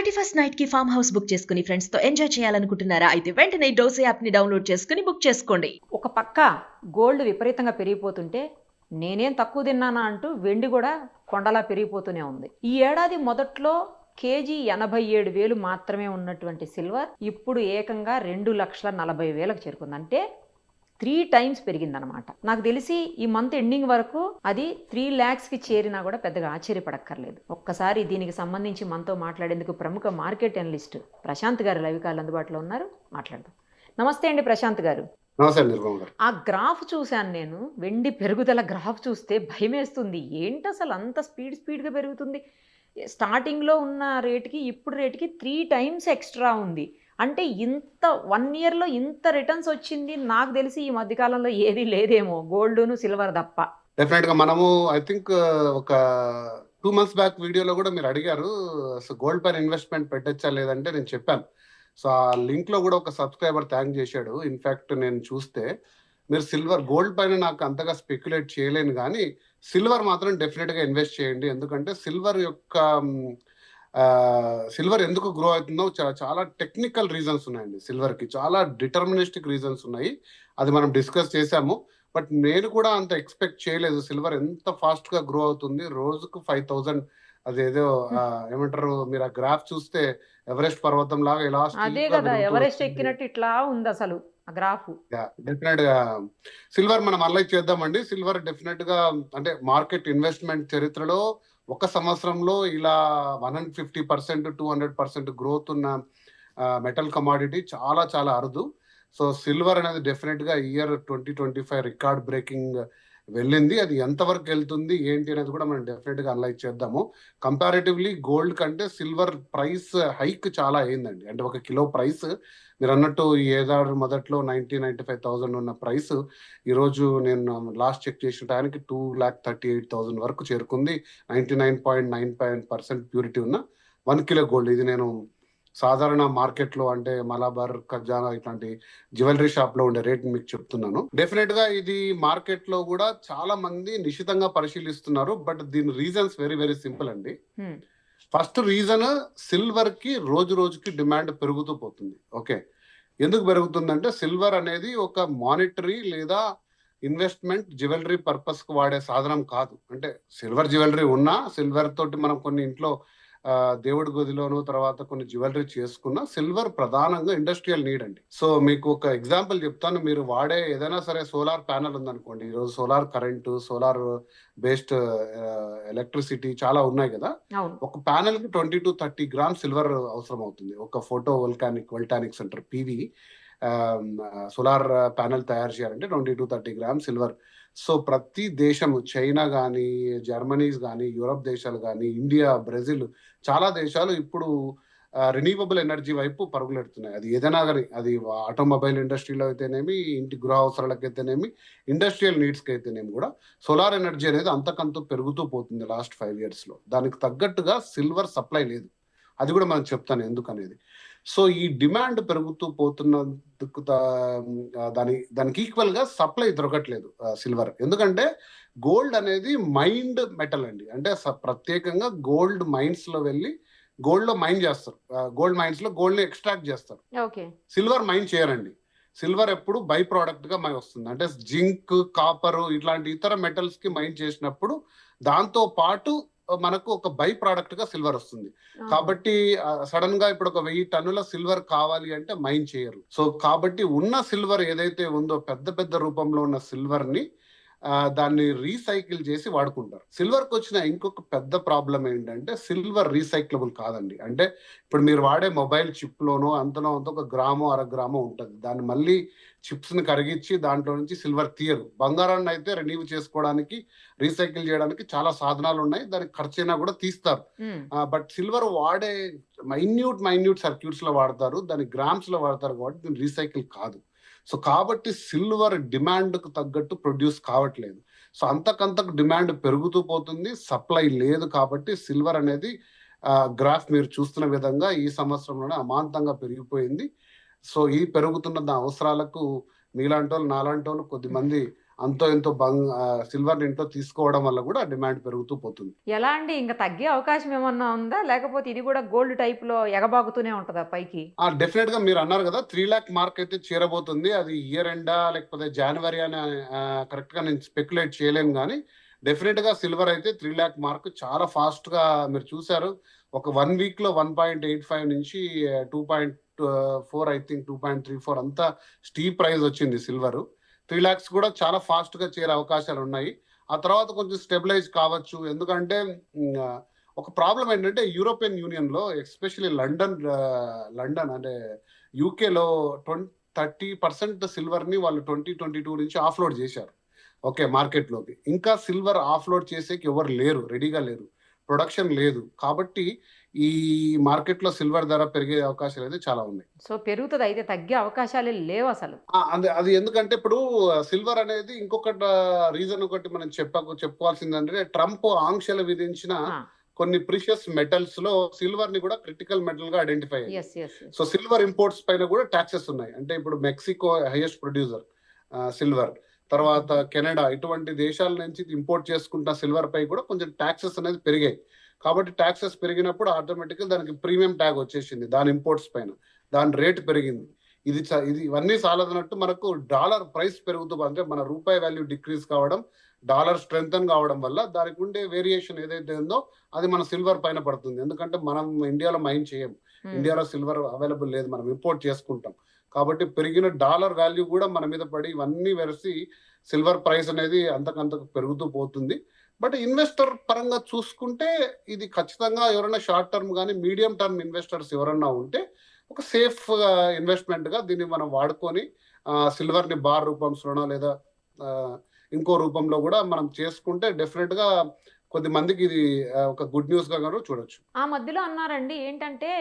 31st night కి farm house book చేసుకుని friends తో ఎంజాయ్ చేయాలనుకుంటున్నారా? అయితే వెంటనే డోసే యాప్ ని డౌన్లోడ్ చేసుకుని బుక్ చేసుకోండి. ఒక పక్క గోల్డ్ విపరీతంగా పెరిగిపోతుంటే నేనేం తక్కువ తిన్నానా అంటూ వెండి కూడా కొండలా పెరిగిపోతూనే ఉంది. ఈ ఏడాది మొదట్లో కేజీ 87,000 మాత్రమే ఉన్నటువంటి సిల్వర్ ఇప్పుడు ఏకంగా 2,40,000కు చేరుకుంది. అంటే 3 టైమ్స్ పెరిగిందనమాట. నాకు తెలిసి ఈ మంత్ ఎండింగ్ వరకు అది 3 lakhsకి చేరినా కూడా పెద్దగా ఆశ్చర్యపడక్కర్లేదు. ఒక్కసారి దీనికి సంబంధించి మనతో మాట్లాడేందుకు ప్రముఖ మార్కెట్ అనలిస్ట్ ప్రశాంత్ గారు లైవ్ కాల్ అందుబాటులో ఉన్నారు. మాట్లాడదాం. నమస్తే అండి ప్రశాంత్ గారు. ఆ గ్రాఫ్ చూశాను నేను, వెండి పెరుగుదల గ్రాఫ్ చూస్తే భయమేస్తుంది. ఏంటి అసలు అంత స్పీడ్గా పెరుగుతుంది? స్టార్టింగ్లో ఉన్న రేటుకి ఇప్పుడు రేటుకి 3 టైమ్స్ ఎక్స్ట్రా ఉంది. అంటే ఇంత 1 yearలో ఇంత రిటర్న్స్ వచ్చింది నాకు తెలిసి ఈ మధ్యకాలంలో ఏది లేదేమో, గోల్డ్ను సిల్వర్ తప్ప. డెఫినెట్గా మనము ఐ థింక్ ఒక 2 months బ్యాక్ వీడియోలో కూడా మీరు అడిగారు గోల్డ్ పైన ఇన్వెస్ట్మెంట్ పెట్టచ్చా లేదంటే నేను చెప్పాను. సో ఆ లింక్ లో కూడా ఒక సబ్స్క్రైబర్ థ్యాంక్ చేశాడు. ఇన్ఫాక్ట్ నేను చూస్తే మీరు సిల్వర్ గోల్డ్ పైన నాకు అంతగా స్పెక్యులేట్ చేయలేను, కానీ సిల్వర్ మాత్రం డెఫినెట్ గా ఇన్వెస్ట్ చేయండి. ఎందుకంటే సిల్వర్ ఎందుకు గ్రో అవుతుందో చాలా టెక్నికల్ రీజన్స్ ఉన్నాయండి. సిల్వర్ కి చాలా డిటర్మినిస్టిక్ రీజన్స్ ఉన్నాయి, అది మనం డిస్కస్ చేశాము. బట్ నేను కూడా అంత ఎక్స్పెక్ట్ చేయలేదు సిల్వర్ ఎంత ఫాస్ట్ గా గ్రో అవుతుంది. రోజుకు 5,000 అదేదో ఏమంటారు, మీరు ఆ గ్రాఫ్ చూస్తే ఎవరెస్ట్ పర్వతం లాగా ఇలా అదే కదా, ఎవరెస్ట్ ఎక్కినట్టు ఇట్లా ఉంది అసలు ఆ గ్రాఫ్. డెఫినెట్ గా సిల్వర్ మనం అనలైజ్ చేద్దామండి. సిల్వర్ డెఫినెట్ గా అంటే మార్కెట్ ఇన్వెస్ట్మెంట్ చరిత్రలో ఒక సంవత్సరంలో ఇలా 150%, 200% గ్రోత్ ఉన్న మెటల్ కమాడిటీ చాలా చాలా అరుదు. సో సిల్వర్ అనేది డెఫినెట్ గా ఇయర్ 2025 రికార్డ్ బ్రేకింగ్ వెళ్ళింది. అది ఎంతవరకు వెళ్తుంది ఏంటి అనేది కూడా మనం డెఫినెట్ గా అనలైజ్ చేద్దాము. కంపారిటివ్లీ గోల్డ్ కంటే సిల్వర్ ప్రైస్ హైక్ చాలా అయిందండి. అంటే 1 కిలో ప్రైస్ మీరు అన్నట్టు ఈ ఏడాది మొదట్లో 95,000 ఉన్న ప్రైస్ ఈరోజు నేను లాస్ట్ చెక్ చేసిన టైంకి 2,38,000 వరకు చేరుకుంది. 99.99% ప్యూరిటీ ఉన్న 1 కిలో గోల్డ్. ఇది నేను సాధారణ మార్కెట్ లో అంటే మలబార్, ఖజానా ఇట్లాంటి జ్యువెలరీ షాప్ లో ఉండే రేట్ మీకు చెప్తున్నాను. డెఫినెట్ గా ఇది మార్కెట్ లో కూడా చాలా మంది నిశితంగా పరిశీలిస్తున్నారు. బట్ దీని రీజన్స్ వెరీ వెరీ సింపుల్ అండి. ఫస్ట్ రీజన్, సిల్వర్ కి రోజు రోజుకి డిమాండ్ పెరుగుతూ పోతుంది. ఓకే, ఎందుకు పెరుగుతుందంటే సిల్వర్ అనేది ఒక మానిటరీ లేదా ఇన్వెస్ట్మెంట్ జ్యువెలరీ పర్పస్ కు వాడే సాధనం కాదు. అంటే సిల్వర్ జ్యువెలరీ ఉన్నా, సిల్వర్ తోటి మనం కొన్ని ఇంట్లో దేవుడి గదిలోను తర్వాత కొన్ని జ్యువెలరీ చేసుకున్న సిల్వర్ ప్రధానంగా ఇండస్ట్రియల్ నీడ్ అండి. సో మీకు ఒక ఎగ్జాంపుల్ చెప్తాను. మీరు వాడే ఏదైనా సరే సోలార్ ప్యానల్ ఉందనుకోండి, ఈరోజు solar current, solar based electricity చాలా ఉన్నాయి కదా. ఒక ప్యానల్ కి 20 to 30 grams సిల్వర్ అవసరం అవుతుంది. ఒక photovoltaic center PV solar panel తయారు చేయాలంటే 20 to 30 grams సిల్వర్. సో ప్రతి దేశం, చైనా కానీ, జర్మనీస్ కానీ, యూరప్ దేశాలు కానీ, ఇండియా, బ్రెజిల్ చాలా దేశాలు ఇప్పుడు రిన్యూవబుల్ ఎనర్జీ వైపు పరుగులెడుతున్నాయి. అది ఏదైనా కానీ, అది ఆటోమొబైల్ ఇండస్ట్రీలో అయితేనేమి, ఇంటి గృహ అవసరాలకు అయితేనేమి, ఇండస్ట్రియల్ నీడ్స్కి అయితేనేమి కూడా సోలార్ ఎనర్జీ అనేది అంతకంతూ పెరుగుతూ పోతుంది లాస్ట్ 5 years లో. దానికి తగ్గట్టుగా సిల్వర్ సప్లై లేదు. అది కూడా మనం చెప్తాను ఎందుకనేది. సో ఈ డిమాండ్ పెరుగుతూ పోతున్నందుకు దానికి ఈక్వల్ గా సప్లై దొరకట్లేదు సిల్వర్. ఎందుకంటే గోల్డ్ అనేది మైండ్ మెటల్ అండి. అంటే ప్రత్యేకంగా గోల్డ్ మైన్స్ లో వెళ్ళి గోల్డ్ లో మైన్ చేస్తారు. గోల్డ్ మైన్స్ లో గోల్డ్ ని ఎక్స్ట్రాక్ట్ చేస్తారు. సిల్వర్ మైన్ చేయరండి. సిల్వర్ ఎప్పుడు బై ప్రోడక్ట్ గా వస్తుంది. అంటే జింక్, కాపర్ ఇట్లాంటి ఇతర మెటల్స్ కి మైన్ చేసినప్పుడు దాంతో పాటు మనకు ఒక బై ప్రోడక్ట్ గా సిల్వర్ వస్తుంది. కాబట్టి సడన్ గా ఇప్పుడు ఒక 1000 టన్నుల సిల్వర్ కావాలి అంటే మైన్ చేయరు. సో కాబట్టి ఉన్న సిల్వర్ ఏదైతే ఉందో పెద్ద పెద్ద రూపంలో ఉన్న సిల్వర్ ని దాన్ని రీసైకిల్ చేసి వాడుకుంటారు. సిల్వర్ కి వచ్చిన ఇంకొక పెద్ద ప్రాబ్లం ఏంటంటే సిల్వర్ రీసైక్లబుల్ కాదండి. అంటే ఇప్పుడు మీరు వాడే మొబైల్ చిప్ లోనో అంతలో అంత 1 గ్రామో 1/2 గ్రామో ఉంటుంది. దాన్ని మళ్ళీ చిప్స్ ని కరిగించి దాంట్లో నుంచి సిల్వర్ తీయరు. బంగారాన్ని అయితే రెన్యూ చేసుకోవడానికి, రీసైకిల్ చేయడానికి చాలా సాధనాలు ఉన్నాయి, దానికి ఖర్చు అయినా కూడా తీస్తారు. బట్ సిల్వర్ వాడే మైన్యూట్ సర్క్యూట్స్ లో వాడతారు, దాన్ని గ్రామ్స్ లో వాడతారు కాబట్టి దీన్ని రీసైకిల్ కాదు. సో కాబట్టి సిల్వర్ డిమాండ్ కు తగ్గట్టు ప్రొడ్యూస్ కావట్లేదు. సో అంతకంతకు డిమాండ్ పెరుగుతూ పోతుంది, సప్లై లేదు. కాబట్టి సిల్వర్ అనేది గ్రాఫ్ మీరు చూస్తున్న విధంగా ఈ సంవత్సరంలోనే అమాంతంగా పెరిగిపోయింది. సో ఈ పెరుగుతున్న అవసరాలకు మీలాంటి వాళ్ళు, నాలాంటి వాళ్ళు కొద్దిమంది అంతో ఎంతో సిల్వర్ ఇంట్లో తీసుకోవడం వల్ల కూడా డిమాండ్ పెరుగుతూ పోతుంది. ఎలా అండి? ఇంక తగ్గే అవకాశం ఏమన్నా ఉందా? లేకపోతే ఇది కూడా గోల్డ్ టైప్‌లో ఎగబాకుతూనే ఉంటదా పైకి? డెఫినెట్ గా మీరు అన్నారు కదా 3 లాక్ మార్క్ అయితే చేరబోతుంది. అది ఇయర్ ఎండా లేకపోతే జనవరి అని కరెక్ట్ గా నేను స్పెక్యులేట్ చేయలేను కానీ డెఫినెట్ గా సిల్వర్ అయితే 3 లాక్ మార్క్ చాలా ఫాస్ట్ గా మీరు చూసారు. ఒక 1 వీక్ లో 1.85 నుంచి 2.4 ఐ థింక్ 2.34 అంతా స్టీప్ ప్రైస్ వచ్చింది సిల్వర్. 3 లాక్స్ కూడా చాలా ఫాస్ట్ గా చేరే అవకాశాలు ఉన్నాయి. ఆ తర్వాత కొంచెం స్టెబిలైజ్ కావచ్చు. ఎందుకంటే ఒక ప్రాబ్లం ఏంటంటే యూరోపియన్ యూనియన్ లో ఎస్పెషల్లీ లండన్ అంటే యూకేలో 30% సిల్వర్ ని వాళ్ళు 2022 నుంచి ఆఫ్లోడ్ చేశారు. ఓకే, మార్కెట్ లోకి ఇంకా సిల్వర్ ఆఫ్లోడ్ చేసేకి ఎవరు లేరు, రెడీగా లేరు, ప్రొడక్షన్ లేదు. కాబట్టి ఈ మార్కెట్ లో సిల్వర్ ధర పెరిగే అవకాశాలు అయితే చాలా ఉన్నాయి. సో పెరుగుతది అయితే తగ్గే అవకాశాలే లేవు అసలు. అది ఎందుకంటే ఇప్పుడు సిల్వర్ అనేది ఇంకొక రీజన్ ఒకటి మనం చెప్పుకోవాల్సిందంటే ట్రంప్ ఆంక్షలు విధించిన ఆ! కొన్ని ప్రిషియస్ మెటల్స్ లో సిల్వర్ ని కూడా క్రిటికల్ మెటల్ గా ఐడెంటిఫై అయ్యింది. Yes. Yes. Yes. So silver imports పైన కూడా ట్యాక్సెస్ ఉన్నాయి. అంటే ఇప్పుడు మెక్సికో హైయెస్ట్ ప్రొడ్యూసర్ సిల్వర్, తర్వాత కెనడా, ఇటువంటి దేశాల నుంచి ఇంపోర్ట్ చేసుకుంటున్న సిల్వర్ పై కూడా కొంచెం ట్యాక్సెస్ అనేది పెరిగాయి. కాబట్టి ట్యాక్సెస్ పెరిగినప్పుడు ఆటోమేటిక్గా దానికి ప్రీమియం ట్యాగ్ వచ్చేసింది దాని ఇంపోర్ట్స్ పైన, దాని రేట్ పెరిగింది. ఇది ఇవన్నీ సాలదన్నట్టు మనకు డాలర్ ప్రైస్ పెరుగుతూ, అంటే మన రూపాయి వాల్యూ డిక్రీజ్ కావడం, డాలర్ స్ట్రెంగ్తన్ కావడం వల్ల దానికి ఉండే వేరియేషన్ ఏదైతే ఉందో అది మన సిల్వర్ పైన పడుతుంది. ఎందుకంటే మనం ఇండియాలో మైన్ చేయం, ఇండియాలో సిల్వర్ అవైలబుల్ లేదు, మనం ఇంపోర్ట్ చేసుకుంటాం. కాబట్టి పెరిగిన డాలర్ వాల్యూ కూడా మన మీద పడి ఇవన్నీ వెరసి సిల్వర్ ప్రైస్ అనేది అంతకంతకు పెరుగుతూ పోతుంది. బట్ ఇన్వెస్టర్ పరంగా చూసుకుంటే ఇది ఖచ్చితంగా ఎవరైనా షార్ట్ టర్మ్ కానీ మీడియం టర్మ్ ఇన్వెస్టర్స్ ఎవరన్నా ఉంటే ఒక సేఫ్ ఇన్వెస్ట్మెంట్ గా దీన్ని మనం వాడుకొని సిల్వర్ ని బార్ రూపంలోనో లేదా ఇంకో రూపంలో కూడా మనం చేసుకుంటే డెఫినెట్ గా కొద్ది మందికి ఇది ఒక గుడ్ న్యూస్ గా కూడా చూడొచ్చు. ఆ మధ్యలో అన్నారండి ఏంటంటే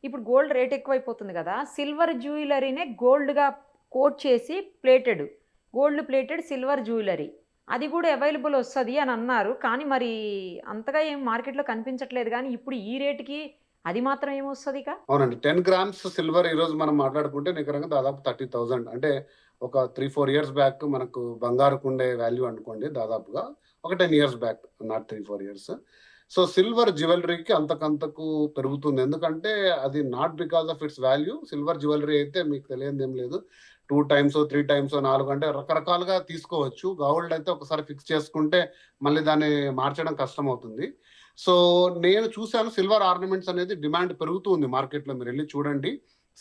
ఇప్పుడు గోల్డ్ రేట్ ఎక్కువైపోతుంది కదా, సిల్వర్ జ్యువెలరీనే గోల్డ్గా కోట్ చేసి గోల్డ్ ప్లేటెడ్ సిల్వర్ జ్యువెలరీ అది కూడా అవైలబుల్ వస్తుంది అని అన్నారు. కానీ మరి అంతగా ఏం మార్కెట్లో కనిపించట్లేదు. కానీ ఇప్పుడు ఈ రేటుకి అది మాత్రం ఏమొస్తుంది ఇక? అవునండి, 10 గ్రామ్స్ సిల్వర్ ఈ రోజు మనం మాట్లాడుకుంటే నికరంగా దాదాపు 30,000. అంటే ఒక 3-4 ఇయర్స్ బ్యాక్ మనకు బంగారుకు ఉండే వాల్యూ అనుకోండి, దాదాపుగా ఒక 10 years back, not 3-4 years. So silver జ్యువెలరీకి అంతకంతకు పెరుగుతుంది. ఎందుకంటే అది not because of its value. Silver jewellery అయితే మీకు తెలియదు ఏం లేదు, 2 times 3 times 4 అంటే రకరకాలుగా తీసుకోవచ్చు. గోల్డ్ అయితే ఒకసారి ఫిక్స్ చేసుకుంటే మళ్ళీ దాన్ని మార్చడం కష్టం అవుతుంది. సో నేను చూశాను సిల్వర్ ఆర్నమెంట్స్ అనేది డిమాండ్ పెరుగుతూ ఉంది మార్కెట్లో. మీరు వెళ్ళి చూడండి,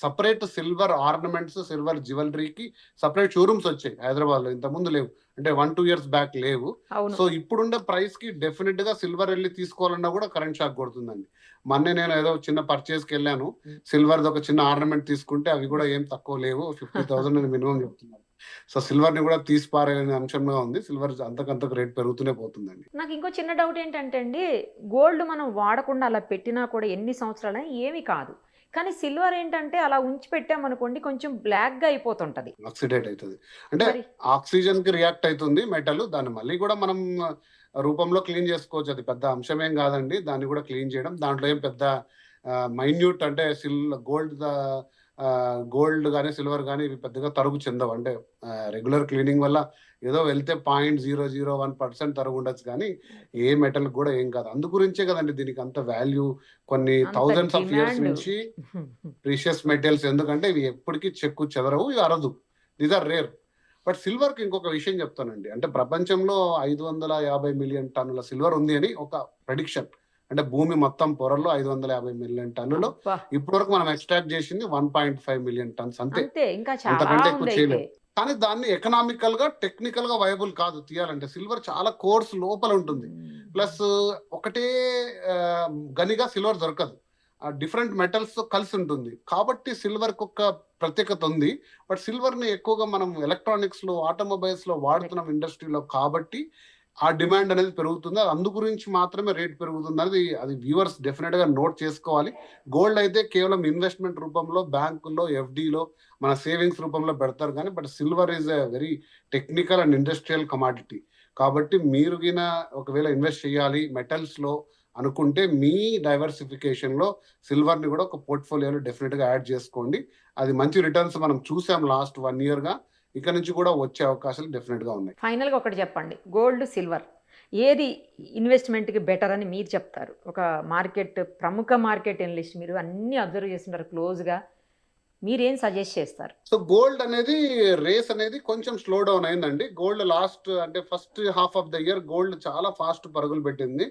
సపరేట్ సిల్వర్ ఆర్నమెంట్స్, సిల్వర్ జ్యువెలరీకి సపరేట్ షోరూమ్స్ వచ్చాయి హైదరాబాద్ లో. ఇంతకుముందు లేవు, అంటే 1-2 years బ్యాక్ లేవు. సో ఇప్పుడుండే ప్రైస్ కి డెఫినెట్ గా సిల్వర్ వెళ్ళి తీసుకోవాలన్నా కూడా కరెంట్ షాక్ కొడుతుందండి. మొన్నే నేను ఏదో చిన్న పర్చేస్ కి వెళ్ళాను, సిల్వర్ ఒక చిన్న ఆర్నమెంట్ తీసుకుంటే అవి కూడా ఏం తక్కువ లేవు, 50,000 మినిమం చెప్తున్నారు. సో సిల్వర్ ని కూడా తీసిపారే అంశంగా ఉంది. సిల్వర్ అంతకంతకు రేట్ పెరుగుతూనే పోతుందండి. నాకు ఇంకో చిన్న డౌట్ ఏంటంటే అండి, గోల్డ్ మనం వాడకుండా అలా పెట్టినా కూడా ఎన్ని సంవత్సరాలైనా ఏమీ కాదు. కానీ సిల్వర్ ఏంటంటే అలా ఉంచి పెట్టామనుకోండి కొంచెం బ్లాక్ గా అయిపోతుంటది, ఆక్సిడేట్ అవుతుంది. అంటే ఆక్సిజన్ కి రియాక్ట్ అవుతుంది మెటల్. దాన్ని మళ్ళీ కూడా మనం రూపంలో క్లీన్ చేసుకోవచ్చు, అది పెద్ద అంశమేం కాదండి. దాన్ని కూడా క్లీన్ చేయడం, దాంట్లో ఏం పెద్ద మైన్యూట్ అంటే గోల్డ్ కానీ సిల్వర్ కానీ ఇవి పెద్దగా తరుగు చెందవు. అంటే రెగ్యులర్ క్లీనింగ్ వల్ల ఏదో వెళ్తే 0.001% తరుగు ఉండొచ్చు, కానీ ఏ మెటల్ కూడా ఏం కాదు. అందు గురించే కదండి దీనికి అంత వాల్యూ. కొన్ని థౌజండ్స్ ఆఫ్ ఇయర్స్ నుంచి ప్రీషియస్ మెటల్స్, ఎందుకంటే ఇవి ఎప్పటికీ చెక్కు చెదరవు, ఇవి అరదు, these are rare. But silver కి ఇంకొక విషయం చెప్తానండి. అంటే ప్రపంచంలో 550 మిలియన్ టన్నుల సిల్వర్ ఉంది అని ఒక ప్రెడిక్షన్. అంటే భూమి మొత్తం పొరల్లో 550 మిలియన్ టన్నులు. ఇప్పటి వరకు మనం ఎక్స్ట్రాక్ట్ చేసింది 1.5 మిలియన్ టన్స్ అంతే, అంతకంటే ఎక్కువ చేయలేదు. కానీ దాన్ని ఎకనామికల్ గా టెక్నికల్ గా వైబుల్ కాదు తీయాలంటే. సిల్వర్ చాలా కోర్స్ లోపల ఉంటుంది, ప్లస్ ఒకటే గనిగా సిల్వర్ దొరకదు, డిఫరెంట్ మెటల్స్ కలిసి ఉంటుంది. కాబట్టి సిల్వర్ కు ఒక ప్రత్యేకత ఉంది. బట్ సిల్వర్ ని ఎక్కువగా మనం ఎలక్ట్రానిక్స్ లో, ఆటోమొబైల్స్ లో వాడుతున్నాం ఇండస్ట్రీలో, కాబట్టి ఆ డిమాండ్ అనేది పెరుగుతుంది. అందు గురించి మాత్రమే రేట్ పెరుగుతుంది అనేది అది వ్యూవర్స్ డెఫినెట్ గా నోట్ చేసుకోవాలి. గోల్డ్ అయితే కేవలం ఇన్వెస్ట్మెంట్ రూపంలో, బ్యాంకుల్లో, ఎఫ్డీలో, మన సేవింగ్స్ రూపంలో పెడతారు. కానీ but silver is a very technical and industrial commodity. కాబట్టి మీరు గిన ఒకవేళ ఇన్వెస్ట్ చేయాలి మెటల్స్ లో అనుకుంటే మీ డైవర్సిఫికేషన్ లో సిల్వర్ ని కూడా ఒక పోర్ట్ఫోలియోలో డెఫినెట్ గా యాడ్ చేసుకోండి. అది మంచి రిటర్న్స్ మనం చూసాం లాస్ట్ 1 year గా. ఇక నుంచి కూడా వచ్చే అవకాశాలు డెఫినెట్ గా ఉన్నాయి. ఫైనల్గా ఒకటి చెప్పండి, గోల్డ్ సిల్వర్ ఏది ఇన్వెస్ట్మెంట్కి బెటర్ అని మీరు చెప్తారు? ఒక ప్రముఖ మార్కెట్ ఎనలిస్ట్, మీరు అన్నీ అబ్జర్వ్ చేస్తున్నారు క్లోజ్గా, మీరేం సజెస్ట్ చేస్తారు? సో గోల్డ్ అనేది రేస్ అనేది కొంచెం స్లో డౌన్ అయిందండి. Gold first half of the year gold చాలా ఫాస్ట్ పరుగులు పెట్టింది.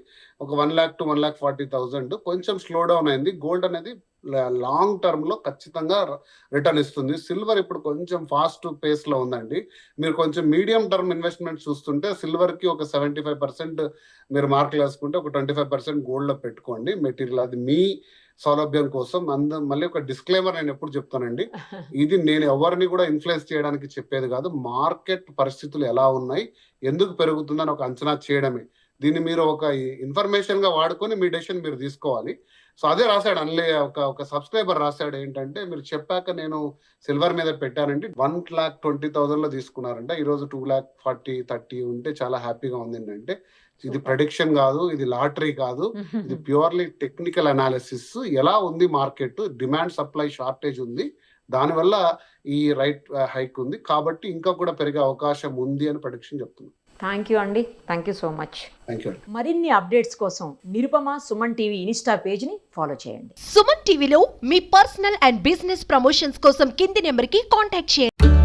ఒక 1 lakh to 1,40,000 కొంచెం స్లో డౌన్ అయింది. గోల్డ్ అనేది లాంగ్ టర్మ్ లో ఖచ్చితంగా రిటర్న్ ఇస్తుంది. సిల్వర్ ఇప్పుడు కొంచెం ఫాస్ట్ పేస్ లో ఉందండి. మీరు కొంచెం మీడియం టర్మ్ ఇన్వెస్ట్మెంట్ చూస్తుంటే సిల్వర్ కి ఒక 75% మీరు మార్కులు వేసుకుంటే ఒక 25% గోల్డ్ లో పెట్టుకోండి. మెటీరియల్ అది మీ సౌలభ్యం కోసం. మళ్ళీ ఒక డిస్క్లైమర్ నేను ఎప్పుడు చెప్తానండి, ఇది నేను ఎవరిని కూడా ఇన్ఫ్లుయెన్స్ చేయడానికి చెప్పేది కాదు. మార్కెట్ పరిస్థితులు ఎలా ఉన్నాయి, ఎందుకు పెరుగుతుందని ఒక అంచనా చేయడమే. దీన్ని మీరు ఒక ఇన్ఫర్మేషన్ గా వాడుకొని మీ డెసిషన్ మీరు తీసుకోవాలి. సో అదే రాశాడు ఒక సబ్స్క్రైబర్ రాశాడు ఏంటంటే, మీరు చెప్పాక నేను సిల్వర్ మీద పెట్టానంటే 1,20,000 లో తీసుకున్నారంట, ఈరోజు 2,40,30 ఉంటే చాలా హ్యాపీగా ఉంది అంటే. ఇది ప్రెడిక్షన్ కాదు, ఇది లాటరీ కాదు, ఇది ప్యూర్లీ టెక్నికల్ అనాలిసిస్. ఎలా ఉంది మార్కెట్, డిమాండ్ సప్లై షార్టేజ్ ఉంది, దానివల్ల ఈ హైక్ ఉంది కాబట్టి ఇంకా కూడా పెరిగే అవకాశం ఉంది అని ప్రెడిక్షన్ చెప్తుంది. థ్యాంక్ యూ అండి, thank you so much. Thank you. మరిన్ని అప్డేట్స్ కోసం నిరుపమ సుమన్ టీవీ ఇన్స్టా పేజ్ని ఫాలో చేయండి. సుమన్ టీవీలో మీ పర్సనల్ అండ్ బిజినెస్ ప్రమోషన్స్ కోసం కింది నెంబర్కి కాంటాక్ట్ చేయండి.